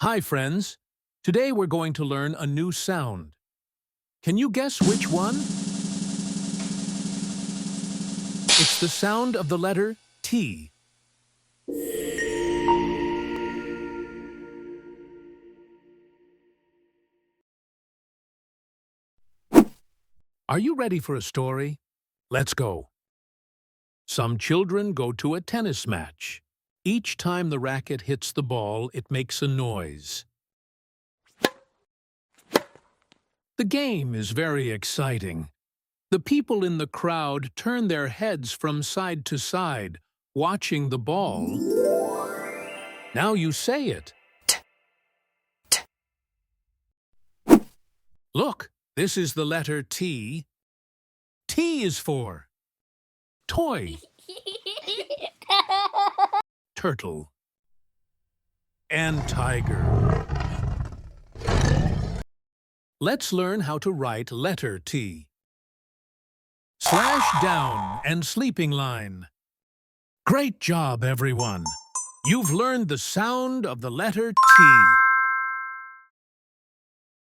Hi, friends. Today we're going to learn a new sound. Can you guess which one? It's the sound of the letter T. Are you ready for a story? Let's go. Some children go to a tennis match. Each time the racket hits the ball, it makes a noise. The game is very exciting. The people in the crowd turn their heads from side to side, watching the ball. Now you say it. Look, this is the letter T. T is for toy, turtle, and tiger. Let's learn how to write letter T. Slash down and sleeping line. Great job, everyone. You've learned the sound of the letter T.